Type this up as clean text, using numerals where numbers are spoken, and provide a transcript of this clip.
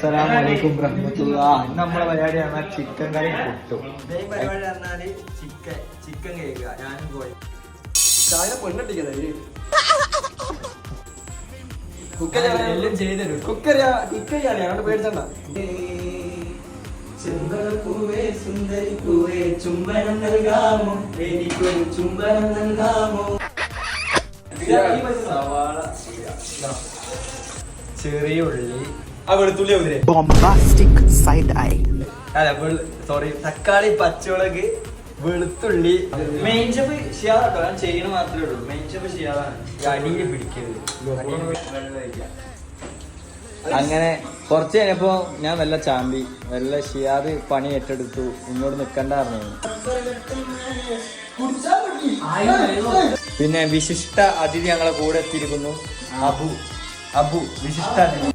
അസ്സലാമലൈക്കും റഹ്മത്തുള്ളാഹി. നമ്മളെ പരിപാടിയാണ് ചിക്കൻ കറി പൊട്ടും. പരിപാടി പറഞ്ഞാല് ചിക്കൻ കേൾക്കുക. ഞാനും പോയി ചായ പെണ്ണിട്ടിക്കുന്നത് എല്ലാം ചെയ്തരും. കുക്കറിയാണ് പേടിച്ചണ്ട. ചെമ്പകപ്പൂവേ സുന്ദരിപ്പൂവേ ചുംബനം നൽകാമോ, എനിക്കൊരു ചുംബനം നൽകാമോ. സവാള, ചെറിയ ഉള്ളി, ആ വെളുത്തുള്ളി അവരെ ബോംബാസ്റ്റിക് സൈഡ് ഐ. അല്ല സോറി, തക്കാളി, പച്ചമുളക്, വെളുത്തുള്ളി. മെയിൻ ഷെഫ് ഷിയാദാട്ടോ, ഞാൻ ചെയ്യണ മാത്രമേ ഉള്ളൂ. മെയിൻ ഷെഫ് ഷിയാദാണ്. അടിയിൽ പിടിക്കരുത്. അങ്ങനെ കുറച്ച് കഴിഞ്ഞപ്പോ ഞാൻ വല്ല ചാമ്പി വല്ല ഷിയാദ് പണി ഏറ്റെടുത്തു. ഇങ്ങോട്ട് നിക്കണ്ട പറഞ്ഞു. പിന്നെ വിശിഷ്ട അതിഥി ഞങ്ങളെ കൂടെ എത്തിയിരിക്കുന്നു. അബു വിശിഷ്ട അതിഥി.